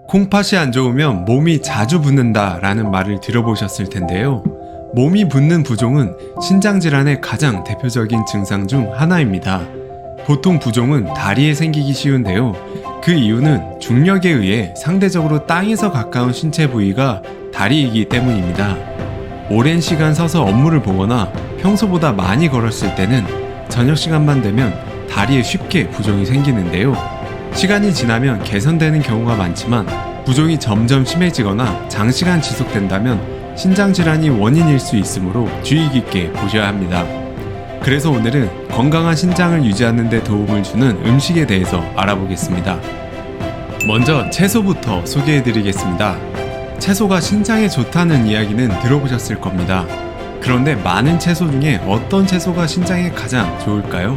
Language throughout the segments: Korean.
콩팥이 안 좋으면 몸이 자주 붓는다 라는 말을 들어보셨을 텐데요. 몸이 붓는 부종은 신장질환의 가장 대표적인 증상 중 하나입니다. 보통 부종은 다리에 생기기 쉬운데요. 그 이유는 중력에 의해 상대적으로 땅에서 가까운 신체 부위가 다리이기 때문입니다. 오랜 시간 서서 업무를 보거나 평소보다 많이 걸었을 때는 저녁 시간만 되면 다리에 쉽게 부종이 생기는데요. 시간이 지나면 개선되는 경우가 많지만 부종이 점점 심해지거나 장시간 지속된다면 신장질환이 원인일 수 있으므로 주의 깊게 보셔야 합니다. 그래서 오늘은 건강한 신장을 유지하는 데 도움을 주는 음식에 대해서 알아보겠습니다. 먼저 채소부터 소개해드리겠습니다. 채소가 신장에 좋다는 이야기는 들어보셨을 겁니다. 그런데 많은 채소 중에 어떤 채소가 신장에 가장 좋을까요?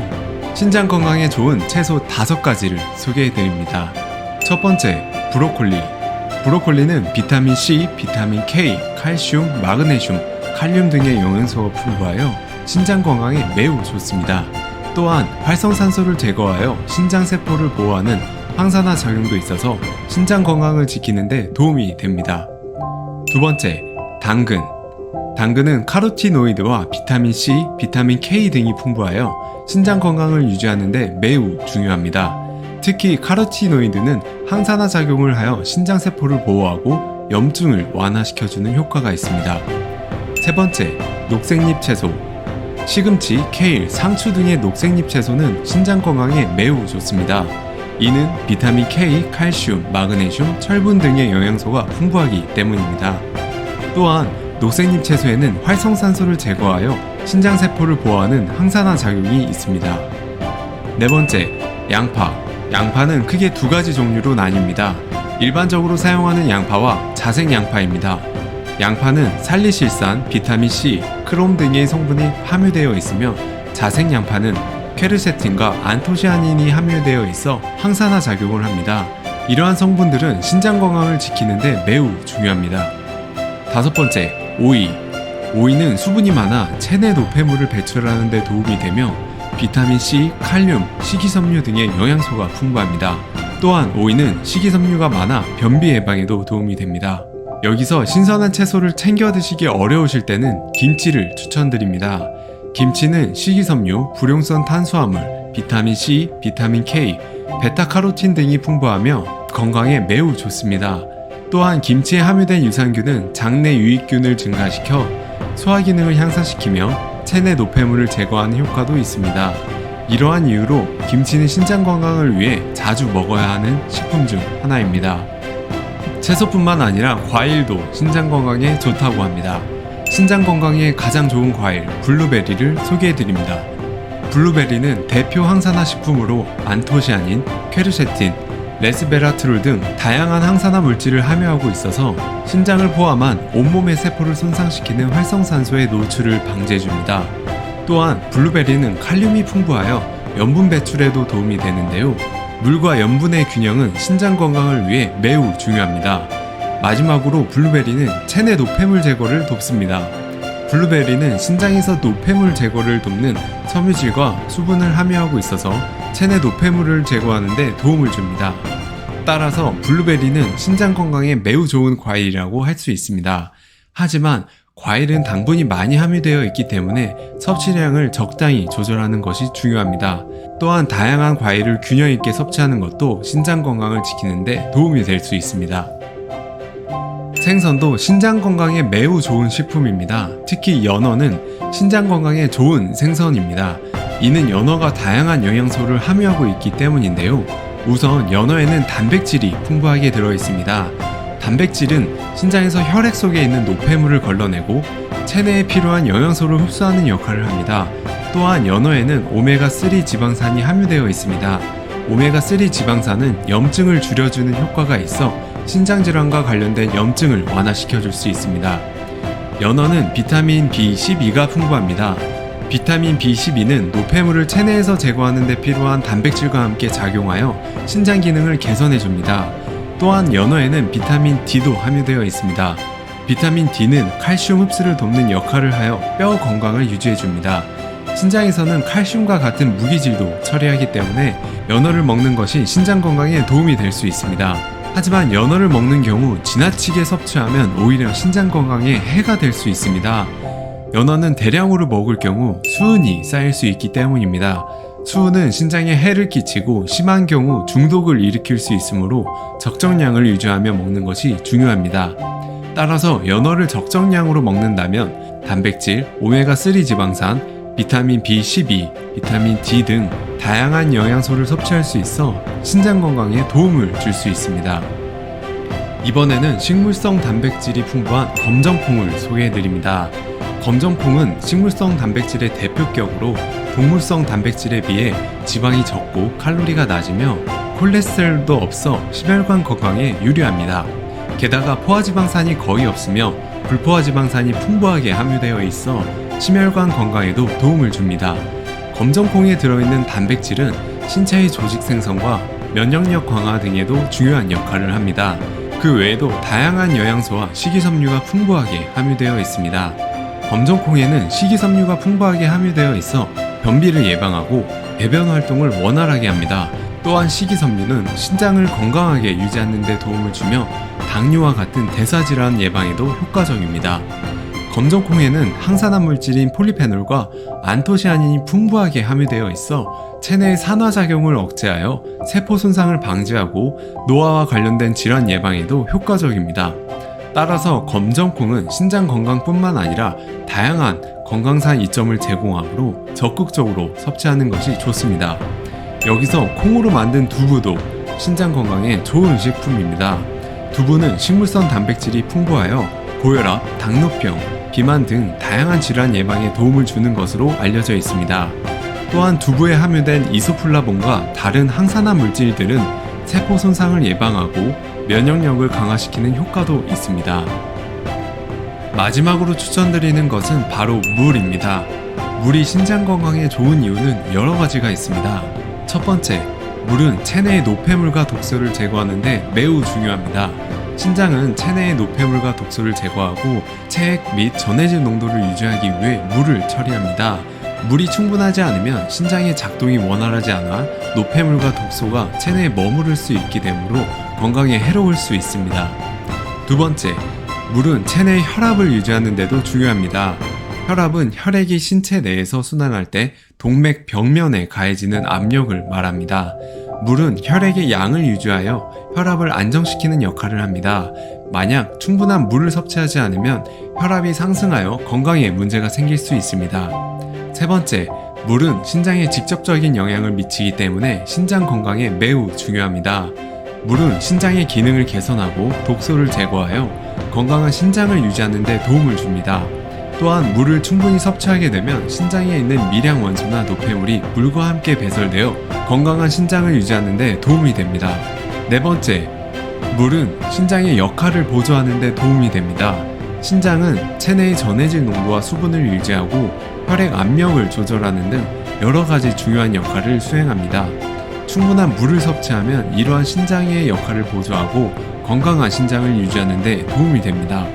신장 건강에 좋은 채소 5가지를 소개해드립니다. 첫 번째, 브로콜리. 브로콜리는 비타민 C, 비타민 K, 칼슘, 마그네슘, 칼륨 등의 영양소가 풍부하여 신장 건강에 매우 좋습니다. 또한 활성산소를 제거하여 신장세포를 보호하는 항산화 작용도 있어서 신장 건강을 지키는 데 도움이 됩니다. 두 번째, 당근. 당근은 카로티노이드와 비타민 C, 비타민 K 등이 풍부하여 신장 건강을 유지하는 데 매우 중요합니다. 특히 카로티노이드는 항산화 작용을 하여 신장세포를 보호하고 염증을 완화시켜주는 효과가 있습니다. 세 번째, 녹색잎 채소. 시금치, 케일, 상추 등의 녹색잎 채소는 신장 건강에 매우 좋습니다. 이는 비타민 K, 칼슘, 마그네슘, 철분 등의 영양소가 풍부하기 때문입니다. 또한 녹색잎 채소에는 활성산소를 제거하여 신장세포를 보호하는 항산화 작용이 있습니다. 네 번째, 양파. 양파는 크게 2가지 종류로 나뉩니다. 일반적으로 사용하는 양파와 자색 양파입니다. 양파는 살리실산, 비타민 C, 크롬 등의 성분이 함유되어 있으며 자색 양파는 퀘르세틴과 안토시아닌이 함유되어 있어 항산화 작용을 합니다. 이러한 성분들은 신장 건강을 지키는 데 매우 중요합니다. 다섯 번째, 오이. 오이는 수분이 많아 체내 노폐물을 배출하는 데 도움이 되며 비타민 C, 칼륨, 식이섬유 등의 영양소가 풍부합니다. 또한 오이는 식이섬유가 많아 변비 예방에도 도움이 됩니다. 여기서 신선한 채소를 챙겨 드시기 어려우실 때는 김치를 추천드립니다. 김치는 식이섬유, 불용성 탄수화물, 비타민 C, 비타민 K, 베타카로틴 등이 풍부하며 건강에 매우 좋습니다. 또한 김치에 함유된 유산균은 장내 유익균을 증가시켜 소화 기능을 향상시키며 체내 노폐물을 제거하는 효과도 있습니다. 이러한 이유로 김치는 신장 건강을 위해 자주 먹어야 하는 식품 중 하나입니다. 채소뿐만 아니라 과일도 신장 건강에 좋다고 합니다. 신장 건강에 가장 좋은 과일 블루베리를 소개해드립니다. 블루베리는 대표 항산화 식품으로 안토시아닌, 퀘르세틴, 레스베라트롤 등 다양한 항산화 물질을 함유하고 있어서 신장을 포함한 온몸의 세포를 손상시키는 활성산소의 노출을 방지해줍니다. 또한 블루베리는 칼륨이 풍부하여 염분 배출에도 도움이 되는데요. 물과 염분의 균형은 신장 건강을 위해 매우 중요합니다. 마지막으로 블루베리는 체내 노폐물 제거를 돕습니다. 블루베리는 신장에서 노폐물 제거를 돕는 섬유질과 수분을 함유하고 있어서 체내 노폐물을 제거하는 데 도움을 줍니다. 따라서 블루베리는 신장 건강에 매우 좋은 과일이라고 할 수 있습니다. 하지만 과일은 당분이 많이 함유되어 있기 때문에 섭취량을 적당히 조절하는 것이 중요합니다. 또한 다양한 과일을 균형 있게 섭취하는 것도 신장 건강을 지키는 데 도움이 될 수 있습니다. 생선도 신장 건강에 매우 좋은 식품입니다. 특히 연어는 신장 건강에 좋은 생선입니다. 이는 연어가 다양한 영양소를 함유하고 있기 때문인데요. 우선 연어에는 단백질이 풍부하게 들어있습니다. 단백질은 신장에서 혈액 속에 있는 노폐물을 걸러내고 체내에 필요한 영양소를 흡수하는 역할을 합니다. 또한 연어에는 오메가3 지방산이 함유되어 있습니다. 오메가3 지방산은 염증을 줄여주는 효과가 있어 신장질환과 관련된 염증을 완화시켜줄 수 있습니다. 연어는 비타민 B12가 풍부합니다. 비타민 B12는 노폐물을 체내에서 제거하는 데 필요한 단백질과 함께 작용하여 신장 기능을 개선해줍니다. 또한 연어에는 비타민 D도 함유되어 있습니다. 비타민 D는 칼슘 흡수를 돕는 역할을 하여 뼈 건강을 유지해줍니다. 신장에서는 칼슘과 같은 무기질도 처리하기 때문에 연어를 먹는 것이 신장 건강에 도움이 될 수 있습니다. 하지만 연어를 먹는 경우 지나치게 섭취하면 오히려 신장 건강에 해가 될 수 있습니다. 연어는 대량으로 먹을 경우 수은이 쌓일 수 있기 때문입니다. 수은은 신장에 해를 끼치고 심한 경우 중독을 일으킬 수 있으므로 적정량을 유지하며 먹는 것이 중요합니다. 따라서 연어를 적정량으로 먹는다면 단백질, 오메가3 지방산, 비타민 B12, 비타민 D 등 다양한 영양소를 섭취할 수 있어 신장 건강에 도움을 줄 수 있습니다. 이번에는 식물성 단백질이 풍부한 검정콩을 소개해드립니다. 검정콩은 식물성 단백질의 대표격으로 동물성 단백질에 비해 지방이 적고 칼로리가 낮으며 콜레스테롤도 없어 심혈관 건강에 유리합니다. 게다가 포화지방산이 거의 없으며 불포화지방산이 풍부하게 함유되어 있어 심혈관 건강에도 도움을 줍니다. 검정콩에 들어있는 단백질은 신체의 조직 생성과 면역력 강화 등에도 중요한 역할을 합니다. 그 외에도 다양한 영양소와 식이섬유가 풍부하게 함유되어 있습니다. 검정콩에는 식이섬유가 풍부하게 함유되어 있어 변비를 예방하고 배변 활동을 원활하게 합니다. 또한 식이섬유는 신장을 건강하게 유지하는 데 도움을 주며 당뇨와 같은 대사질환 예방에도 효과적입니다. 검정콩에는 항산화 물질인 폴리페놀과 안토시아닌이 풍부하게 함유되어 있어 체내의 산화작용을 억제하여 세포 손상을 방지하고 노화와 관련된 질환 예방에도 효과적입니다. 따라서 검정콩은 신장 건강뿐만 아니라 다양한 건강상 이점을 제공하므로 적극적으로 섭취하는 것이 좋습니다. 여기서 콩으로 만든 두부도 신장 건강에 좋은 식품입니다. 두부는 식물성 단백질이 풍부하여 고혈압, 당뇨병, 비만 등 다양한 질환 예방에 도움을 주는 것으로 알려져 있습니다. 또한 두부에 함유된 이소플라본과 다른 항산화 물질들은 세포 손상을 예방하고 면역력을 강화시키는 효과도 있습니다. 마지막으로 추천드리는 것은 바로 물입니다. 물이 신장 건강에 좋은 이유는 여러 가지가 있습니다. 첫 번째, 물은 체내의 노폐물과 독소를 제거하는 데 매우 중요합니다. 신장은 체내의 노폐물과 독소를 제거하고 체액 및 전해질 농도를 유지하기 위해 물을 처리합니다. 물이 충분하지 않으면 신장의 작동이 원활하지 않아 노폐물과 독소가 체내에 머무를 수 있게 되므로 건강에 해로울 수 있습니다. 두 번째, 물은 체내의 혈압을 유지하는 데도 중요합니다. 혈압은 혈액이 신체 내에서 순환할 때 동맥 벽면에 가해지는 압력을 말합니다. 물은 혈액의 양을 유지하여 혈압을 안정시키는 역할을 합니다. 만약 충분한 물을 섭취하지 않으면 혈압이 상승하여 건강에 문제가 생길 수 있습니다. 세 번째, 물은 신장에 직접적인 영향을 미치기 때문에 신장 건강에 매우 중요합니다. 물은 신장의 기능을 개선하고 독소를 제거하여 건강한 신장을 유지하는 데 도움을 줍니다. 또한 물을 충분히 섭취하게 되면 신장에 있는 미량 원소나 노폐물이 물과 함께 배설되어 건강한 신장을 유지하는 데 도움이 됩니다. 네 번째, 물은 신장의 역할을 보조하는 데 도움이 됩니다. 신장은 체내의 전해질 농도와 수분을 유지하고 혈액 압력을 조절하는 등 여러 가지 중요한 역할을 수행합니다. 충분한 물을 섭취하면 이러한 신장의 역할을 보조하고 건강한 신장을 유지하는 데 도움이 됩니다.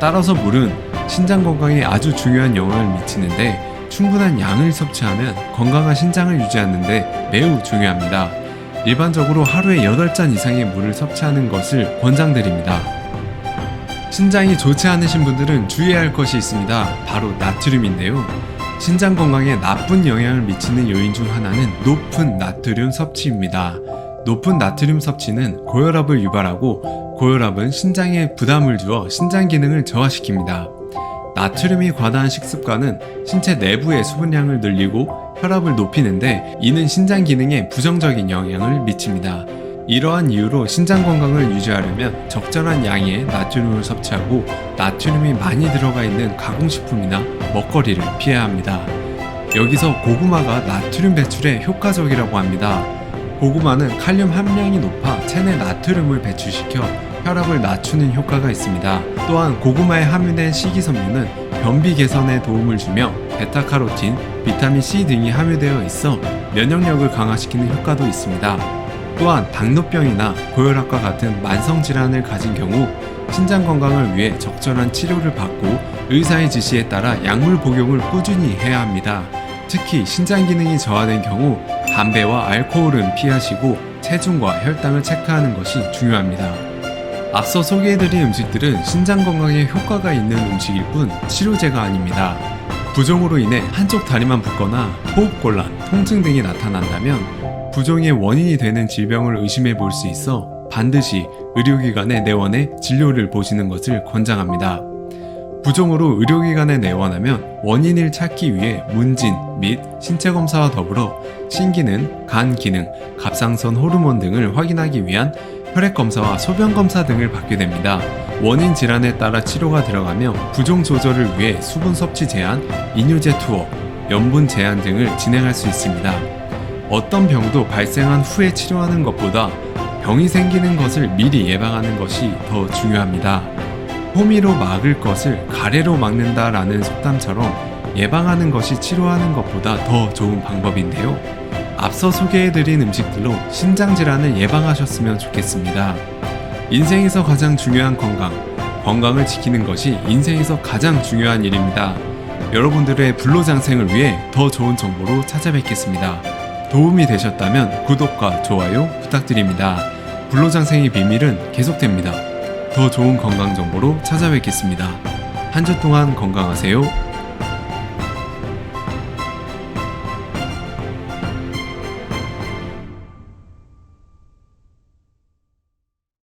따라서 물은 신장 건강에 아주 중요한 영향을 미치는데 충분한 양을 섭취하면 건강한 신장을 유지하는 데 매우 중요합니다. 일반적으로 하루에 8잔 이상의 물을 섭취하는 것을 권장드립니다. 신장이 좋지 않으신 분들은 주의해야 할 것이 있습니다. 바로 나트륨인데요. 신장 건강에 나쁜 영향을 미치는 요인 중 하나는 높은 나트륨 섭취입니다. 높은 나트륨 섭취는 고혈압을 유발하고 고혈압은 신장에 부담을 주어 신장 기능을 저하시킵니다. 나트륨이 과다한 식습관은 신체 내부의 수분량을 늘리고 혈압을 높이는데 이는 신장 기능에 부정적인 영향을 미칩니다. 이러한 이유로 신장 건강을 유지하려면 적절한 양의 나트륨을 섭취하고 나트륨이 많이 들어가 있는 가공식품이나 먹거리를 피해야 합니다. 여기서 고구마가 나트륨 배출에 효과적이라고 합니다. 고구마는 칼륨 함량이 높아 체내 나트륨을 배출시켜 혈압을 낮추는 효과가 있습니다. 또한 고구마에 함유된 식이섬유는 변비 개선에 도움을 주며 베타카로틴, 비타민 C 등이 함유되어 있어 면역력을 강화시키는 효과도 있습니다. 또한 당뇨병이나 고혈압과 같은 만성질환을 가진 경우 신장 건강을 위해 적절한 치료를 받고 의사의 지시에 따라 약물 복용을 꾸준히 해야 합니다. 특히 신장 기능이 저하된 경우 담배와 알코올은 피하시고 체중과 혈당을 체크하는 것이 중요합니다. 앞서 소개해드린 음식들은 신장 건강에 효과가 있는 음식일 뿐 치료제가 아닙니다. 부종으로 인해 한쪽 다리만 붓거나 호흡곤란, 통증 등이 나타난다면 부종의 원인이 되는 질병을 의심해 볼 수 있어 반드시 의료기관에 내원해 진료를 보시는 것을 권장합니다. 부종으로 의료기관에 내원하면 원인을 찾기 위해 문진 및 신체검사와 더불어 신기능, 간기능, 갑상선 호르몬 등을 확인하기 위한 혈액검사와 소변검사 등을 받게 됩니다. 원인 질환에 따라 치료가 들어가며 부종 조절을 위해 수분 섭취 제한, 이뇨제 투어, 염분 제한 등을 진행할 수 있습니다. 어떤 병도 발생한 후에 치료하는 것보다 병이 생기는 것을 미리 예방하는 것이 더 중요합니다. 호미로 막을 것을 가래로 막는다라는 속담처럼 예방하는 것이 치료하는 것보다 더 좋은 방법인데요. 앞서 소개해드린 음식들로 신장질환을 예방하셨으면 좋겠습니다. 인생에서 가장 중요한 건강을 지키는 것이 인생에서 가장 중요한 일입니다. 여러분들의 불로장생을 위해 더 좋은 정보로 찾아뵙겠습니다. 도움이 되셨다면 구독과 좋아요 부탁드립니다. 불로장생의 비밀은 계속됩니다. 더 좋은 건강 정보로 찾아뵙겠습니다. 한 주 동안 건강하세요.